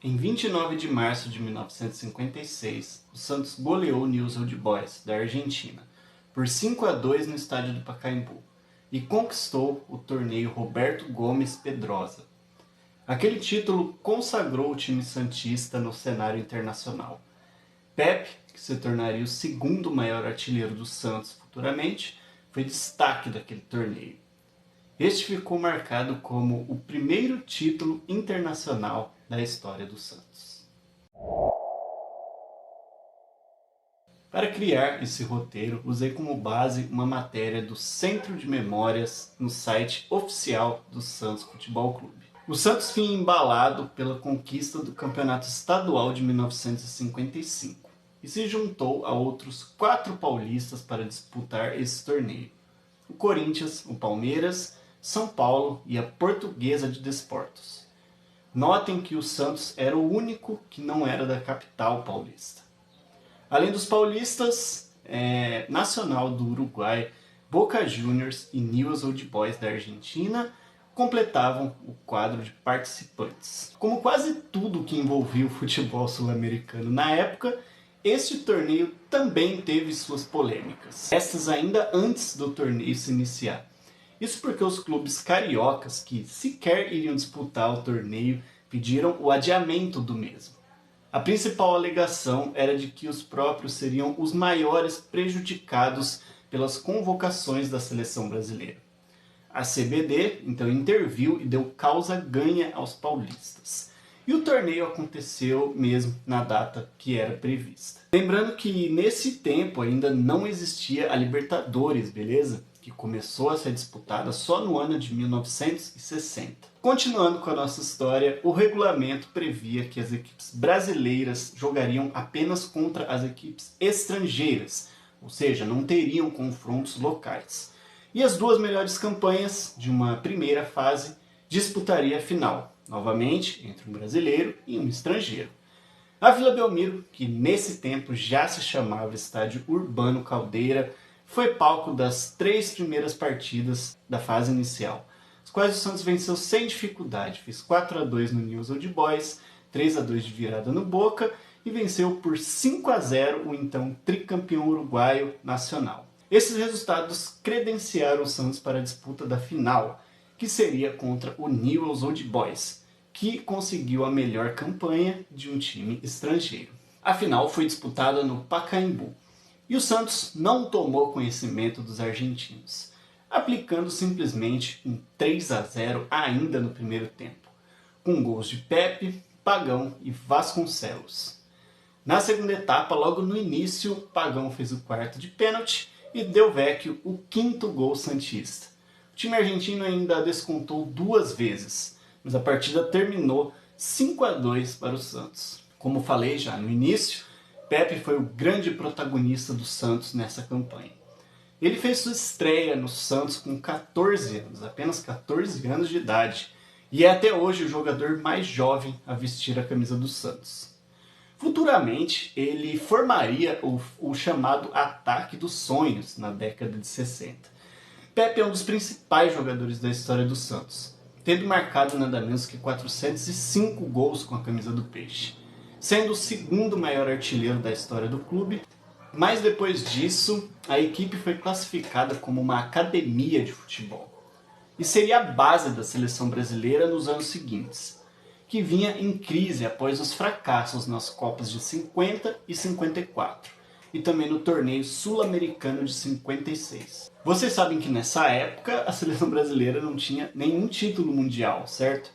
Em 29 de março de 1956, o Santos goleou o Newell's Old Boys, da Argentina, por 5-2 no estádio do Pacaembu, e conquistou o torneio Roberto Gomes Pedrosa. Aquele título consagrou o time santista no cenário internacional. Pepe, que se tornaria o segundo maior artilheiro do Santos futuramente, foi destaque daquele torneio. Este ficou marcado como o primeiro título internacional da história do Santos. Para criar esse roteiro, usei como base uma matéria do Centro de Memórias no site oficial do Santos Futebol Clube. O Santos foi embalado pela conquista do Campeonato Estadual de 1955 e se juntou a outros 4 paulistas para disputar esse torneio: o Corinthians, o Palmeiras, São Paulo e a Portuguesa de Desportos. Notem que o Santos era o único que não era da capital paulista. Além dos paulistas, Nacional do Uruguai, Boca Juniors e Newell's Old Boys da Argentina completavam o quadro de participantes. Como quase tudo que envolvia o futebol sul-americano na época, este torneio também teve suas polêmicas, estas ainda antes do torneio se iniciar. Isso porque os clubes cariocas, que sequer iriam disputar o torneio, pediram o adiamento do mesmo. A principal alegação era de que os próprios seriam os maiores prejudicados pelas convocações da seleção brasileira. A CBD então interviu e deu causa ganha aos paulistas. E o torneio aconteceu mesmo na data que era prevista. Lembrando que nesse tempo ainda não existia a Libertadores, beleza? Que começou a ser disputada só no ano de 1960. Continuando com a nossa história, o regulamento previa que as equipes brasileiras jogariam apenas contra as equipes estrangeiras, ou seja, não teriam confrontos locais. E as 2 melhores campanhas de uma primeira fase disputaria a final, novamente entre um brasileiro e um estrangeiro. A Vila Belmiro, que nesse tempo já se chamava Estádio Urbano Caldeira, foi palco das 3 primeiras partidas da fase inicial, as quais o Santos venceu sem dificuldade. Fez 4-2 no Newell's Old Boys, 3-2 de virada no Boca e venceu por 5-0 o então tricampeão uruguaio Nacional. Esses resultados credenciaram o Santos para a disputa da final, que seria contra o Newell's Old Boys, que conseguiu a melhor campanha de um time estrangeiro. A final foi disputada no Pacaembu, e o Santos não tomou conhecimento dos argentinos, aplicando simplesmente um 3-0 ainda no primeiro tempo, com gols de Pepe, Pagão e Vasconcelos. Na segunda etapa, logo no início, Pagão fez o 4º de pênalti e Del Vecchio o 5º gol santista. O time argentino ainda descontou 2 vezes, mas a partida terminou 5-2 para o Santos. Como falei já no início, Pepe foi o grande protagonista do Santos nessa campanha. Ele fez sua estreia no Santos com 14 anos, apenas 14 anos de idade, e é até hoje o jogador mais jovem a vestir a camisa do Santos. Futuramente, ele formaria o chamado Ataque dos Sonhos na década de 60. Pepe é um dos principais jogadores da história do Santos, tendo marcado nada menos que 405 gols com a camisa do Peixe, sendo o 2º maior artilheiro da história do clube. Mas depois disso, a equipe foi classificada como uma academia de futebol, e seria a base da seleção brasileira nos anos seguintes, que vinha em crise após os fracassos nas Copas de 50 e 54, e também no torneio sul-americano de 56. Vocês sabem que nessa época a seleção brasileira não tinha nenhum título mundial, certo?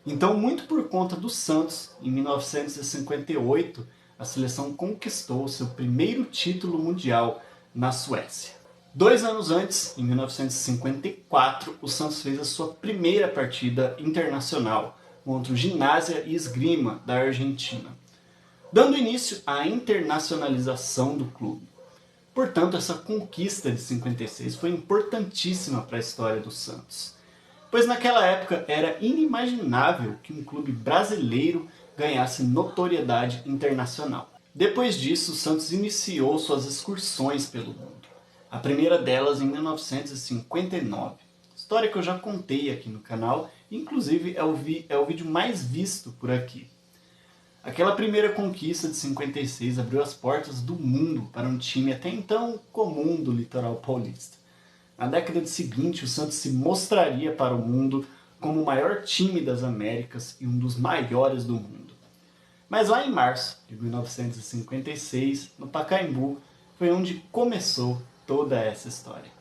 Então, muito por conta do Santos, em 1958, a seleção conquistou seu primeiro título mundial na Suécia. 2 anos antes, em 1954, o Santos fez a sua primeira partida internacional contra o Gimnasia e Esgrima da Argentina, dando início à internacionalização do clube. Portanto, essa conquista de 56 foi importantíssima para a história do Santos, pois naquela época era inimaginável que um clube brasileiro ganhasse notoriedade internacional. Depois disso, o Santos iniciou suas excursões pelo mundo, a primeira delas em 1959, história que eu já contei aqui no canal, inclusive é o vídeo mais visto por aqui. Aquela primeira conquista de 56 abriu as portas do mundo para um time até então comum do litoral paulista. Na década seguinte, o Santos se mostraria para o mundo como o maior time das Américas e um dos maiores do mundo. Mas lá em março de 1956, no Pacaembu, foi onde começou toda essa história.